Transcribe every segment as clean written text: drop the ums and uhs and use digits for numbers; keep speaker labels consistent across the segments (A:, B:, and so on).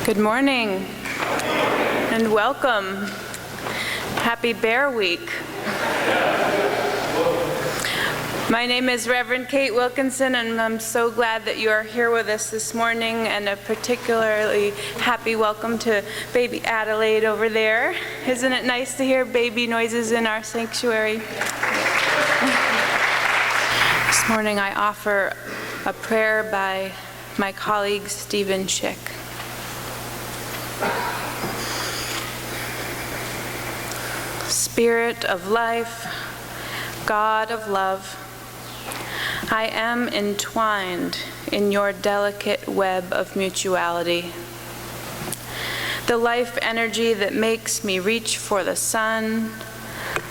A: Good morning and welcome. Happy Bear Week. My name is Reverend Kate Wilkinson, and I'm so glad that you are here with us this morning, and a particularly happy welcome to baby Adelaide over there. Isn't it nice to hear baby noises in our sanctuary? This morning I offer a prayer by my colleague Stephen Schick. Spirit of life, God of love, I am entwined in your delicate web of mutuality. The life energy that makes me reach for the sun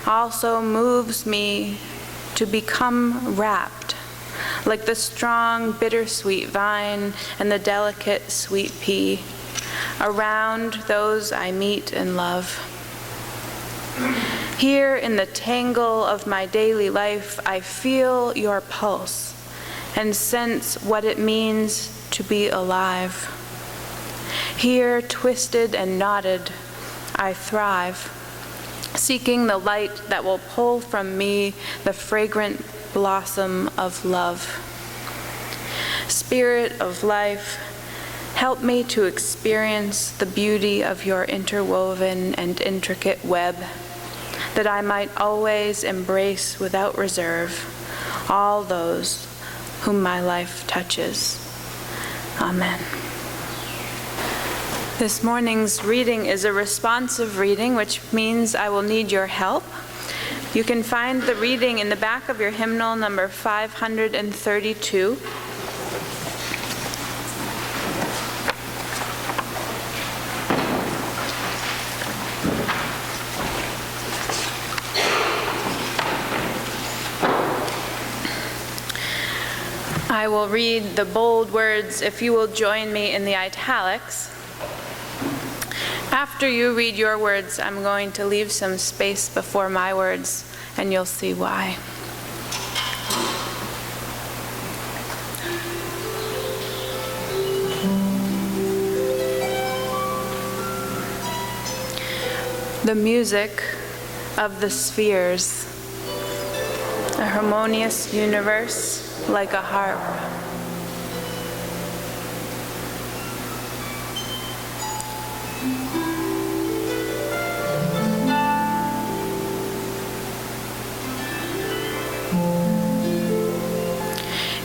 A: also moves me to become wrapped, like the strong bittersweet vine and the delicate sweet pea, around those I meet and love. Here in the tangle of my daily life, I feel your pulse and sense what it means to be alive. Here, twisted and knotted, I thrive, seeking the light that will pull from me the fragrant blossom of love. Spirit of life, help me to experience the beauty of your interwoven and intricate web, that I might always embrace without reserve all those whom my life touches. Amen. This morning's reading is a responsive reading, which means I will need your help. You can find the reading in the back of your hymnal, number 532. I will read the bold words if you will join me in the italics. After you read your words, I'm going to leave some space before my words, and you'll see why. The music of the spheres, a harmonious universe like a harp.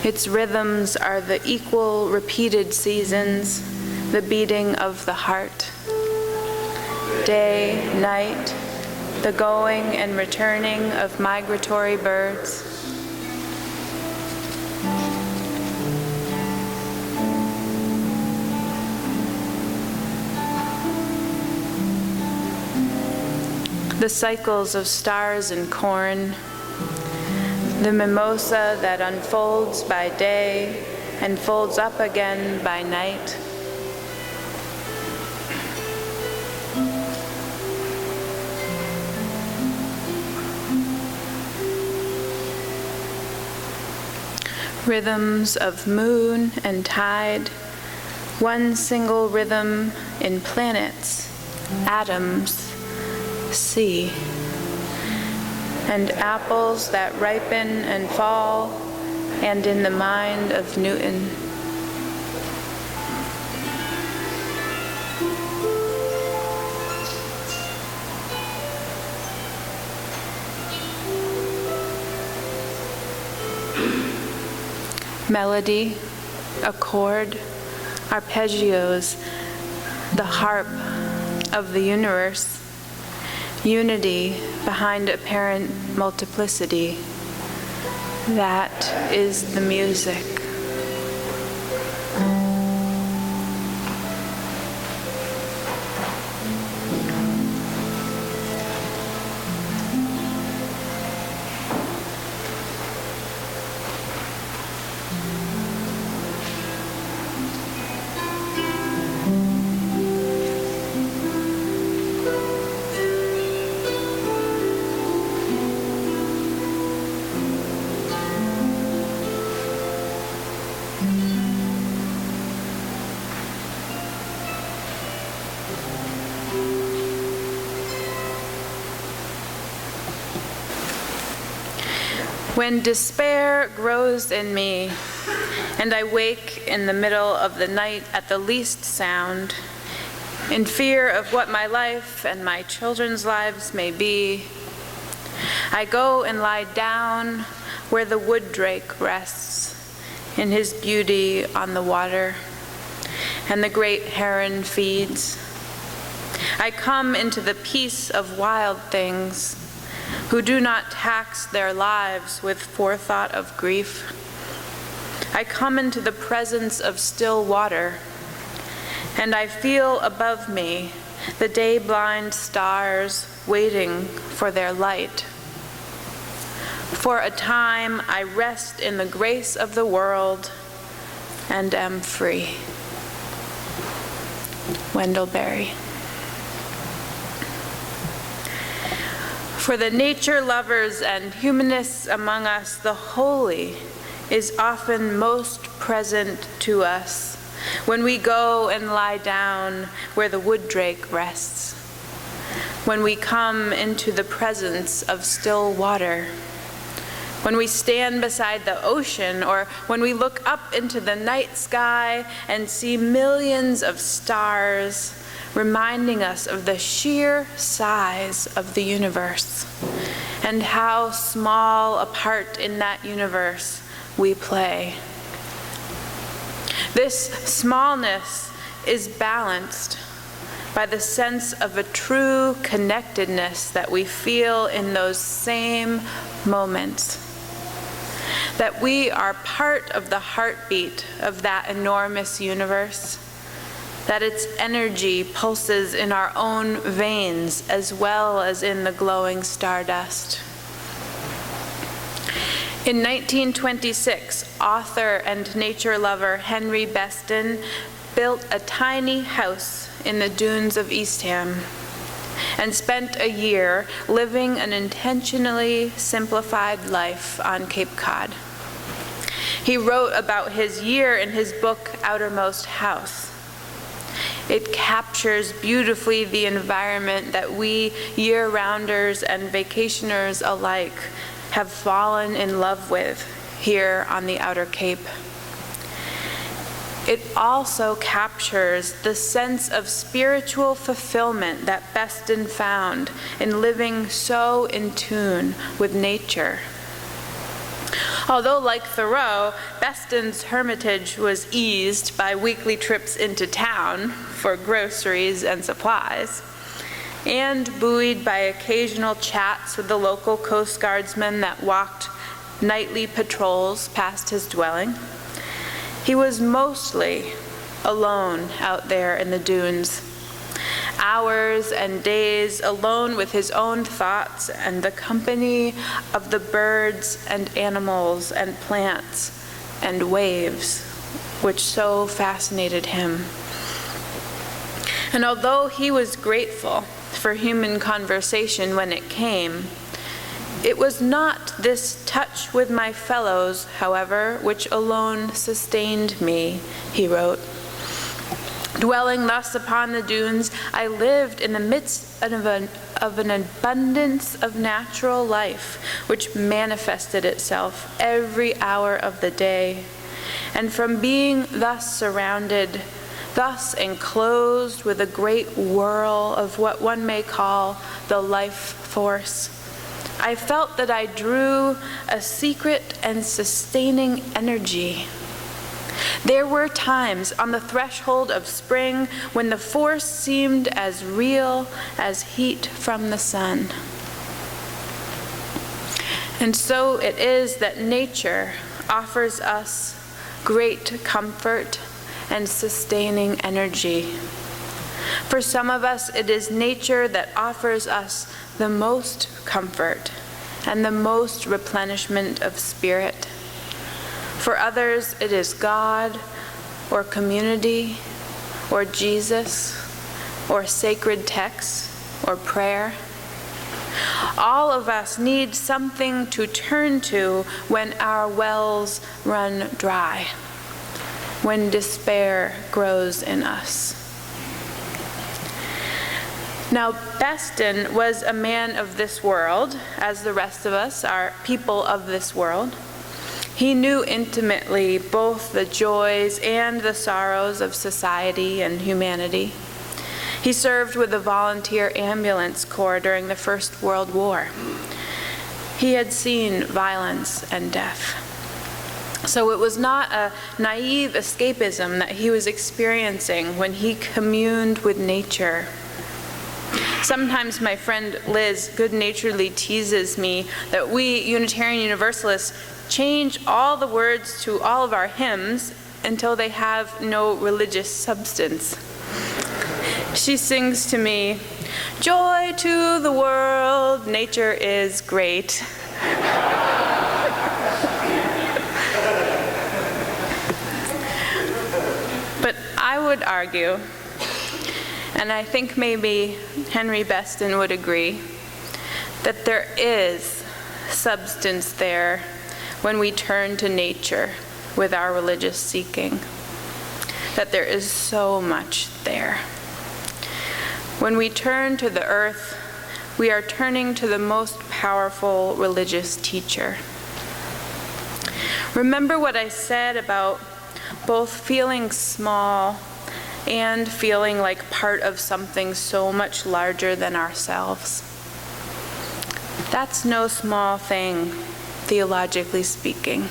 A: Its rhythms are the equal repeated seasons, the beating of the heart. Day, night, the going and returning of migratory birds. The cycles of stars and corn, the mimosa that unfolds by day and folds up again by night. Rhythms of moon and tide, one single rhythm in planets, atoms, sea, and apples that ripen and fall, and in the mind of Newton. Melody, accord, arpeggios, the harp of the universe. Unity behind apparent multiplicity. That is the music. When despair grows in me, and I wake in the middle of the night at the least sound, in fear of what my life and my children's lives may be, I go and lie down where the wood drake rests in his beauty on the water, and the great heron feeds. I come into the peace of wild things, who do not tax their lives with forethought of grief. I come into the presence of still water, and I feel above me the day-blind stars waiting for their light. For a time I rest in the grace of the world and am free. Wendell Berry. For the nature lovers and humanists among us, the holy is often most present to us when we go and lie down where the wood drake rests, when we come into the presence of still water, when we stand beside the ocean, or when we look up into the night sky and see millions of stars, reminding us of the sheer size of the universe and how small a part in that universe we play. This smallness is balanced by the sense of a true connectedness that we feel in those same moments, that we are part of the heartbeat of that enormous universe, that its energy pulses in our own veins as well as in the glowing stardust. In 1926, author and nature lover Henry Beston built a tiny house in the dunes of Eastham and spent a year living an intentionally simplified life on Cape Cod. He wrote about his year in his book, Outermost House. It captures beautifully the environment that we year-rounders and vacationers alike have fallen in love with here on the Outer Cape. It also captures the sense of spiritual fulfillment that Beston found in living so in tune with nature. Although, like Thoreau, Beston's hermitage was eased by weekly trips into town for groceries and supplies, and buoyed by occasional chats with the local Coast Guardsmen that walked nightly patrols past his dwelling, he was mostly alone out there in the dunes, hours and days alone with his own thoughts and the company of the birds and animals and plants and waves, which so fascinated him. And although he was grateful for human conversation when it came, it was not this touch with my fellows, however, which alone sustained me, he wrote. Dwelling thus upon the dunes, I lived in the midst of an abundance of natural life, which manifested itself every hour of the day. And from being thus surrounded, thus enclosed with a great whirl of what one may call the life force, I felt that I drew a secret and sustaining energy. There were times on the threshold of spring when the force seemed as real as heat from the sun. And so it is that nature offers us great comfort and sustaining energy. For some of us, it is nature that offers us the most comfort and the most replenishment of spirit. For others, it is God, or community, or Jesus, or sacred texts, or prayer. All of us need something to turn to when our wells run dry, when despair grows in us. Now, Beston was a man of this world, as the rest of us are people of this world. He knew intimately both the joys and the sorrows of society and humanity. He served with the volunteer ambulance corps during the First World War. He had seen violence and death. So it was not a naive escapism that he was experiencing when he communed with nature. Sometimes my friend Liz good-naturedly teases me that we Unitarian Universalists change all the words to all of our hymns until they have no religious substance. She sings to me, "Joy to the world, nature is great." But I would argue, and I think maybe Henry Beston would agree, that there is substance there when we turn to nature with our religious seeking, that there is so much there. When we turn to the earth, we are turning to the most powerful religious teacher. Remember what I said about both feeling small and feeling like part of something so much larger than ourselves. That's no small thing, theologically speaking.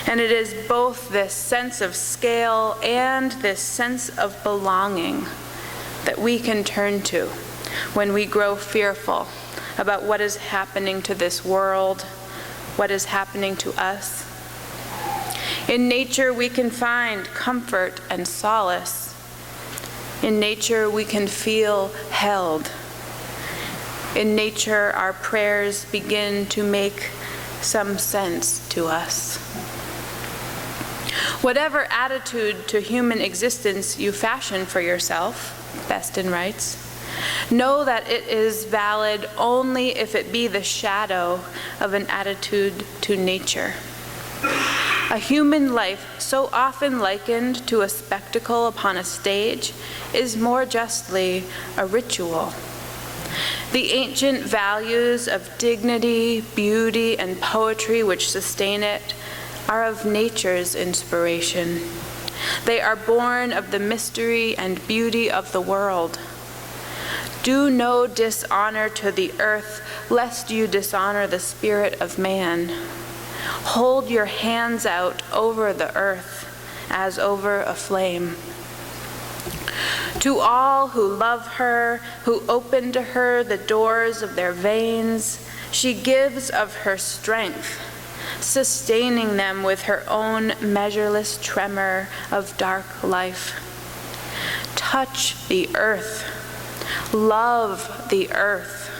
A: And it is both this sense of scale and this sense of belonging that we can turn to when we grow fearful about what is happening to this world, what is happening to us. In nature, we can find comfort and solace. In nature, we can feel held. In nature, our prayers begin to make some sense to us. Whatever attitude to human existence you fashion for yourself, Beston writes, know that it is valid only if it be the shadow of an attitude to nature. A human life so often likened to a spectacle upon a stage is more justly a ritual. The ancient values of dignity, beauty, and poetry which sustain it are of nature's inspiration. They are born of the mystery and beauty of the world. Do no dishonor to the earth, lest you dishonor the spirit of man. Hold your hands out over the earth as over a flame. To all who love her, who open to her the doors of their veins, she gives of her strength, sustaining them with her own measureless tremor of dark life. Touch the earth, love the earth,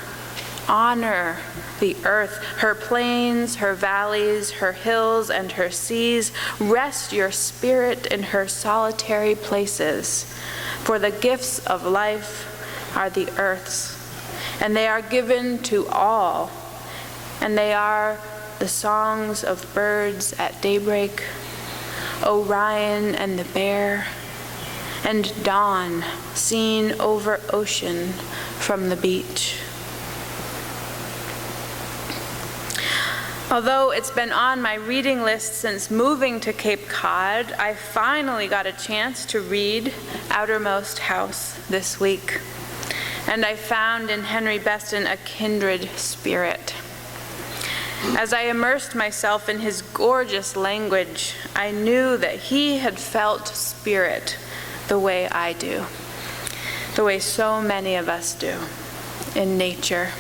A: honor the earth, her plains, her valleys, her hills, and her seas. Rest your spirit in her solitary places, for the gifts of life are the earth's, and they are given to all, and they are the songs of birds at daybreak, Orion and the bear, and dawn seen over ocean from the beach. Although it's been on my reading list since moving to Cape Cod, I finally got a chance to read Outermost House this week, and I found in Henry Beston a kindred spirit. As I immersed myself in his gorgeous language, I knew that he had felt spirit the way I do, the way so many of us do in nature.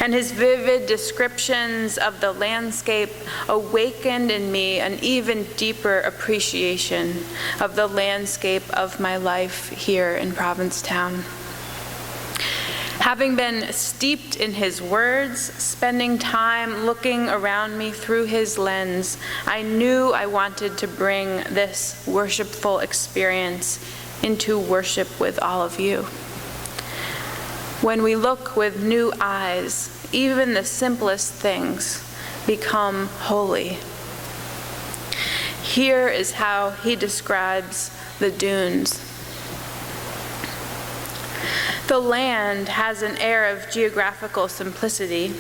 A: And his vivid descriptions of the landscape awakened in me an even deeper appreciation of the landscape of my life here in Provincetown. Having been steeped in his words, spending time looking around me through his lens, I knew I wanted to bring this worshipful experience into worship with all of you. When we look with new eyes, even the simplest things become holy. Here is how he describes the dunes. The land has an air of geographical simplicity.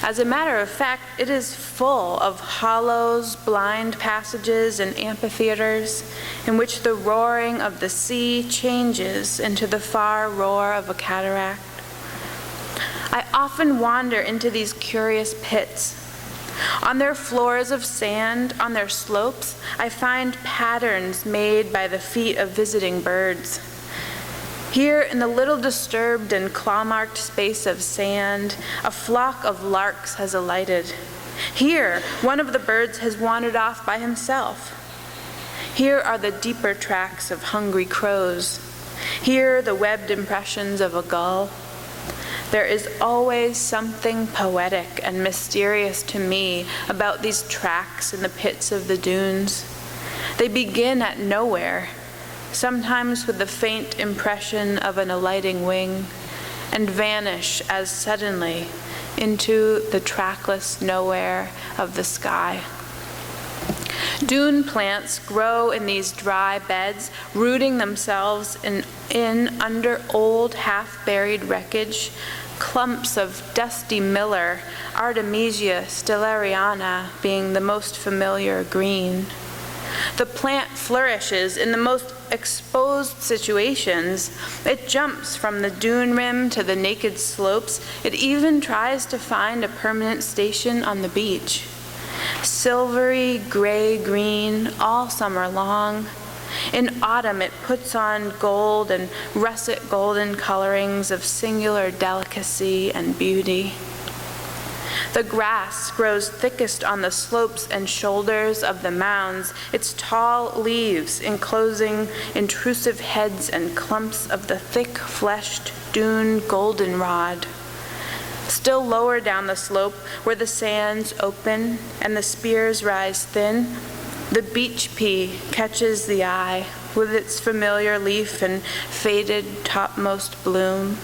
A: As a matter of fact, it is full of hollows, blind passages, and amphitheaters in which the roaring of the sea changes into the far roar of a cataract. I often wander into these curious pits. On their floors of sand, on their slopes, I find patterns made by the feet of visiting birds. Here, in the little disturbed and claw-marked space of sand, a flock of larks has alighted. Here, one of the birds has wandered off by himself. Here are the deeper tracks of hungry crows. Here, the webbed impressions of a gull. There is always something poetic and mysterious to me about these tracks in the pits of the dunes. They begin at nowhere, sometimes with the faint impression of an alighting wing, and vanish as suddenly into the trackless nowhere of the sky. Dune plants grow in these dry beds, rooting themselves in under old, half-buried wreckage, clumps of dusty miller, Artemisia stellariana being the most familiar green. The plant flourishes in the most exposed situations. It jumps from the dune rim to the naked slopes. It even tries to find a permanent station on the beach. Silvery, gray-green, all summer long. In autumn, it puts on gold and russet golden colorings of singular delicacy and beauty. The grass grows thickest on the slopes and shoulders of the mounds, its tall leaves enclosing intrusive heads and clumps of the thick-fleshed dune goldenrod. Still lower down the slope, where the sands open and the spears rise thin, the beach pea catches the eye with its familiar leaf and faded topmost bloom.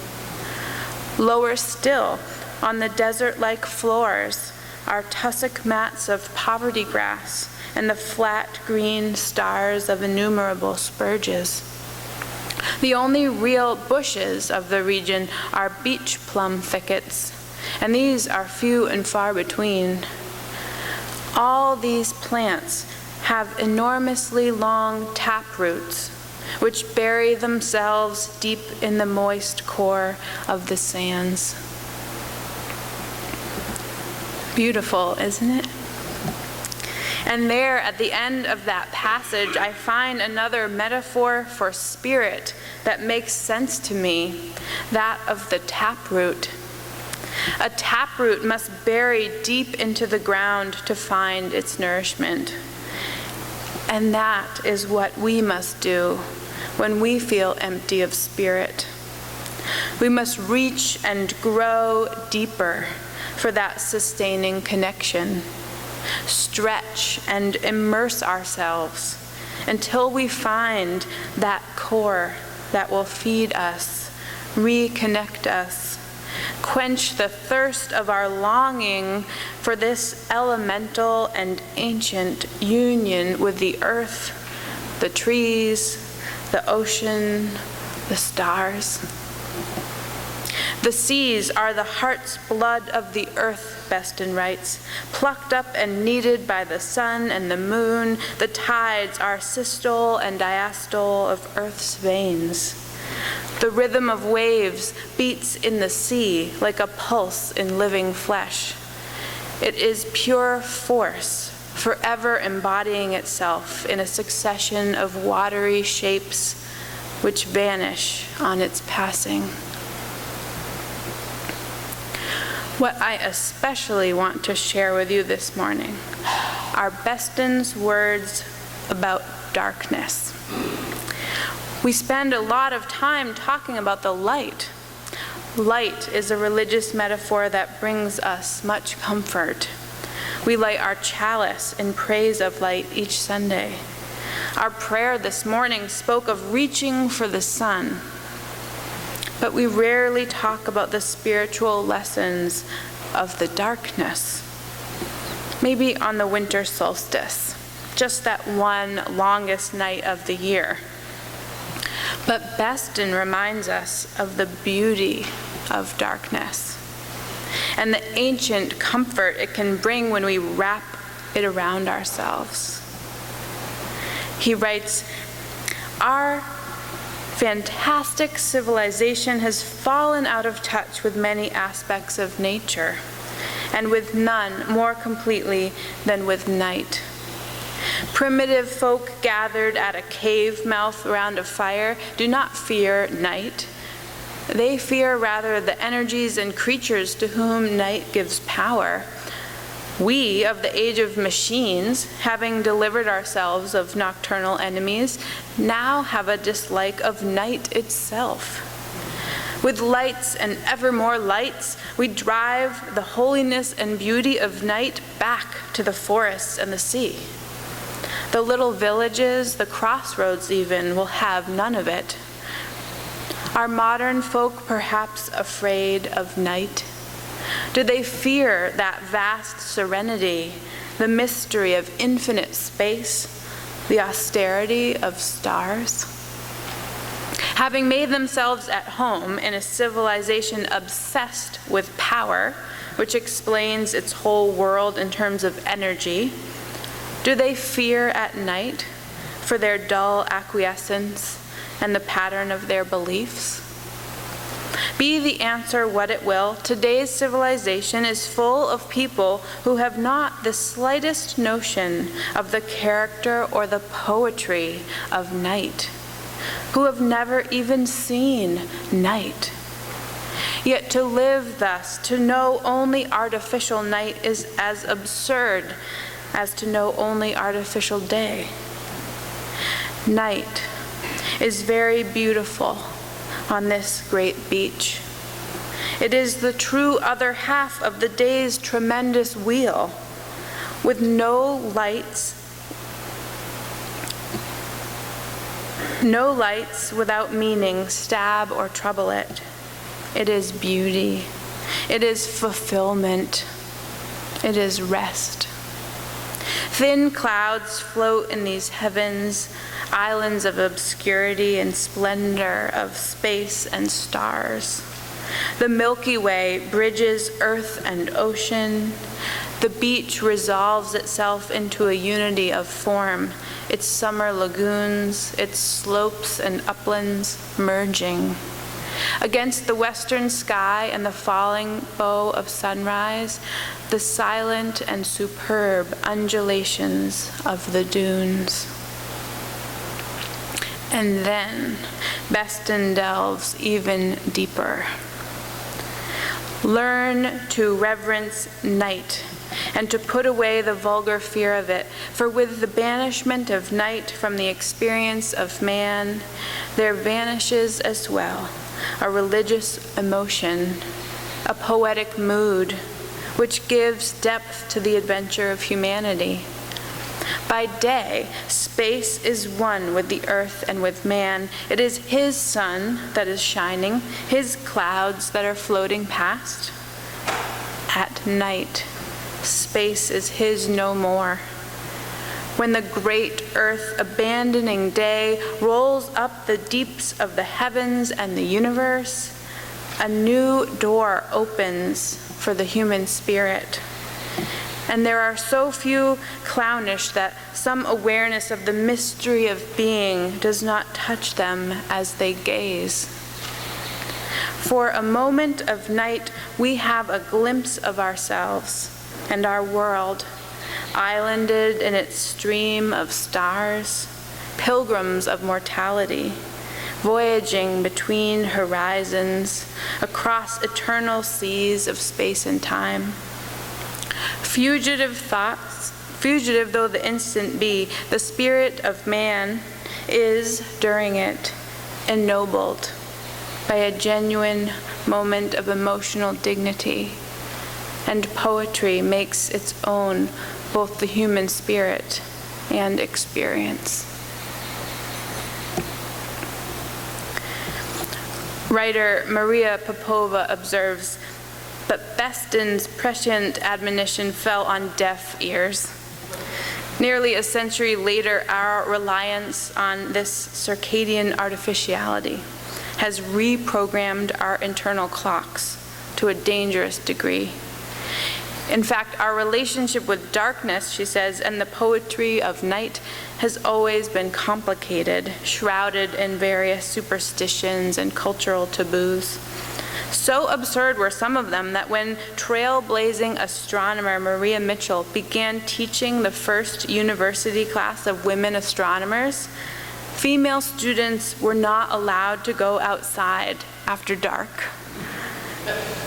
A: Lower still, on the desert-like floors, are tussock mats of poverty grass and the flat green stars of innumerable spurges. The only real bushes of the region are beach plum thickets, and these are few and far between. All these plants have enormously long tap roots, which bury themselves deep in the moist core of the sands. Beautiful, isn't it? And there, at the end of that passage, I find another metaphor for spirit that makes sense to me, that of the taproot. A taproot must bury deep into the ground to find its nourishment. And that is what we must do when we feel empty of spirit. We must reach and grow deeper for that sustaining connection. Stretch and immerse ourselves until we find that core that will feed us, reconnect us, quench the thirst of our longing for this elemental and ancient union with the earth, the trees, the ocean, the stars. The seas are the heart's blood of the earth, Beston writes, plucked up and kneaded by the sun and the moon. The tides are systole and diastole of earth's veins. The rhythm of waves beats in the sea like a pulse in living flesh. It is pure force, forever embodying itself in a succession of watery shapes which vanish on its passing. What I especially want to share with you this morning are Beston's words about darkness. We spend a lot of time talking about the light. Light is a religious metaphor that brings us much comfort. We light our chalice in praise of light each Sunday. Our prayer this morning spoke of reaching for the sun. But we rarely talk about the spiritual lessons of the darkness. Maybe on the winter solstice, just that one longest night of the year. But Beston reminds us of the beauty of darkness and the ancient comfort it can bring when we wrap it around ourselves. He writes, "Our fantastic civilization has fallen out of touch with many aspects of nature, and with none more completely than with night. Primitive folk gathered at a cave mouth around a fire do not fear night. They fear rather the energies and creatures to whom night gives power. We, of the age of machines, having delivered ourselves of nocturnal enemies, now have a dislike of night itself. With lights and ever more lights, we drive the holiness and beauty of night back to the forests and the sea. The little villages, the crossroads even, will have none of it. Are modern folk perhaps afraid of night? Do they fear that vast serenity, the mystery of infinite space, the austerity of stars? Having made themselves at home in a civilization obsessed with power, which explains its whole world in terms of energy, do they fear at night for their dull acquiescence and the pattern of their beliefs? Be the answer what it will, today's civilization is full of people who have not the slightest notion of the character or the poetry of night, who have never even seen night. Yet to live thus, to know only artificial night, is as absurd as to know only artificial day. Night is very beautiful on this great beach. It is the true other half of the day's tremendous wheel, with no lights without meaning stab or trouble it. It is beauty. It is fulfillment. It is rest. Thin clouds float in these heavens, islands of obscurity and splendor of space and stars. The Milky Way bridges earth and ocean. The beach resolves itself into a unity of form, its summer lagoons, its slopes and uplands merging. Against the western sky and the falling bow of sunrise, the silent and superb undulations of the dunes. And then Beston delves even deeper. Learn to reverence night and to put away the vulgar fear of it, for with the banishment of night from the experience of man, there vanishes as well a religious emotion, a poetic mood, which gives depth to the adventure of humanity. By day, space is one with the earth and with man. It is his sun that is shining, his clouds that are floating past. At night, space is his no more. When the great earth, abandoning day, rolls up the deeps of the heavens and the universe, a new door opens for the human spirit. And there are so few clownish that some awareness of the mystery of being does not touch them as they gaze. For a moment of night, we have a glimpse of ourselves and our world, islanded in its stream of stars, pilgrims of mortality, voyaging between horizons, across eternal seas of space and time. Fugitive thoughts, fugitive though the instant be, the spirit of man is, during it, ennobled by a genuine moment of emotional dignity, and poetry makes its own both the human spirit and experience. Writer Maria Popova observes, but Beston's prescient admonition fell on deaf ears. Nearly a century later, our reliance on this circadian artificiality has reprogrammed our internal clocks to a dangerous degree. In fact, our relationship with darkness, she says, and the poetry of night has always been complicated, shrouded in various superstitions and cultural taboos. So absurd were some of them that when trailblazing astronomer Maria Mitchell began teaching the first university class of women astronomers, female students were not allowed to go outside after dark.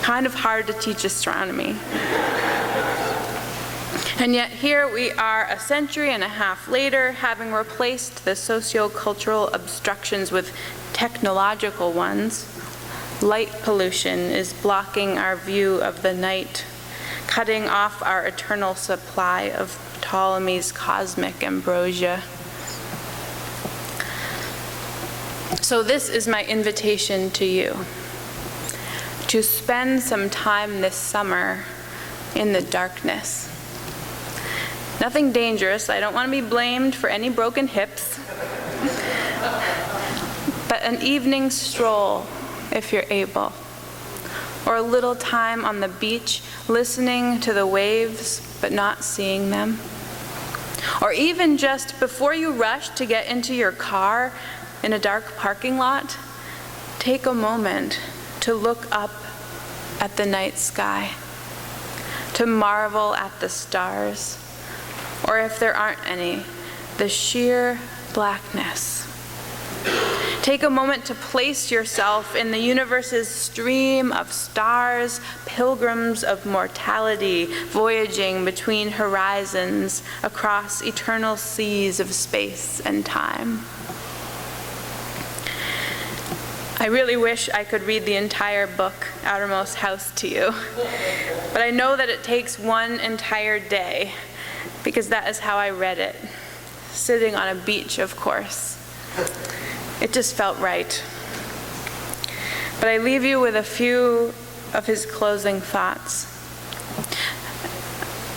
A: Kind of hard to teach astronomy. And yet here we are a century and a half later, having replaced the socio-cultural obstructions with technological ones. Light pollution is blocking our view of the night, cutting off our eternal supply of Ptolemy's cosmic ambrosia. So this is my invitation to you, to spend some time this summer in the darkness. Nothing dangerous. I don't want to be blamed for any broken hips. But an evening stroll, if you're able, or a little time on the beach listening to the waves but not seeing them. Or even just before you rush to get into your car in a dark parking lot, take a moment to look up at the night sky, to marvel at the stars, or if there aren't any, the sheer blackness. Take a moment to place yourself in the universe's stream of stars, pilgrims of mortality, voyaging between horizons across eternal seas of space and time. I really wish I could read the entire book, Outermost House, to you, but I know that it takes one entire day, because that is how I read it, sitting on a beach, of course. It just felt right. But I leave you with a few of his closing thoughts.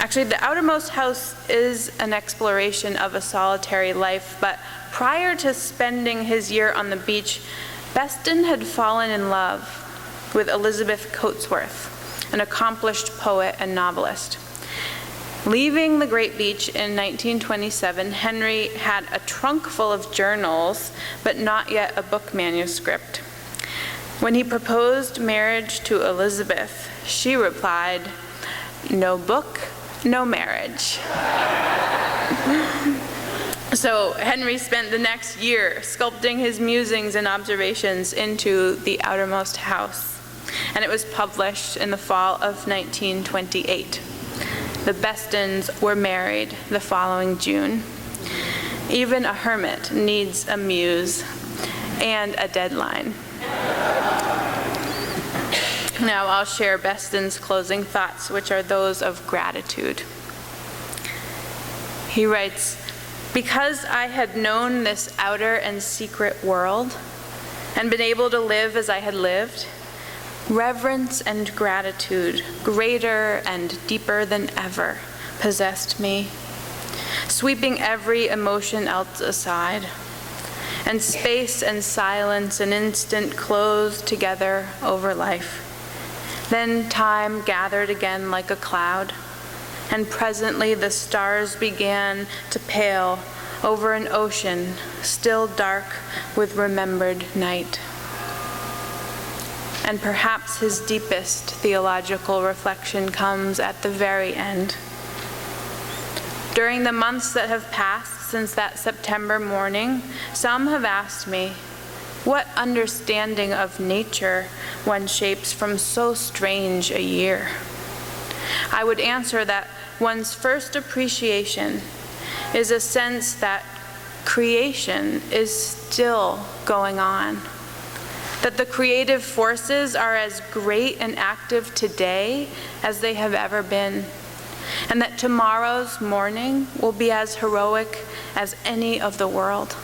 A: Actually, the Outermost House is an exploration of a solitary life, but prior to spending his year on the beach, Beston had fallen in love with Elizabeth Coatsworth, an accomplished poet and novelist. Leaving the Great Beach in 1927, Henry had a trunk full of journals, but not yet a book manuscript. When he proposed marriage to Elizabeth, she replied, "No book, no marriage." So Henry spent the next year sculpting his musings and observations into The Outermost House, and it was published in the fall of 1928. The Bestons were married the following June. Even a hermit needs a muse and a deadline. Now I'll share Beston's closing thoughts, which are those of gratitude. He writes, "Because I had known this outer and secret world and been able to live as I had lived, reverence and gratitude, greater and deeper than ever, possessed me, sweeping every emotion else aside, and space and silence an instant closed together over life. Then time gathered again like a cloud, and presently the stars began to pale over an ocean still dark with remembered night." And perhaps his deepest theological reflection comes at the very end. During the months that have passed since that September morning, some have asked me, what understanding of nature one shapes from so strange a year? I would answer that one's first appreciation is a sense that creation is still going on, that the creative forces are as great and active today as they have ever been, and that tomorrow's morning will be as heroic as any of the world.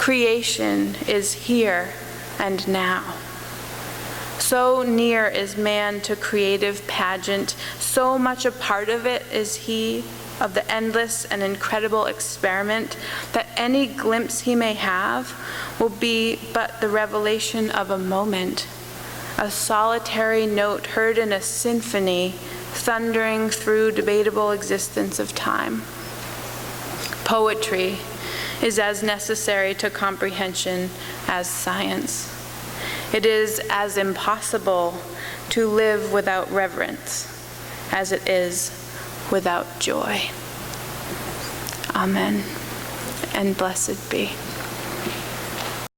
A: Creation is here and now. So near is man to creative pageant, so much a part of it is he, of the endless and incredible experiment, that any glimpse he may have will be but the revelation of a moment, a solitary note heard in a symphony thundering through debatable existence of time. Poetry is as necessary to comprehension as science. It is as impossible to live without reverence as it is without joy. Amen, and blessed be.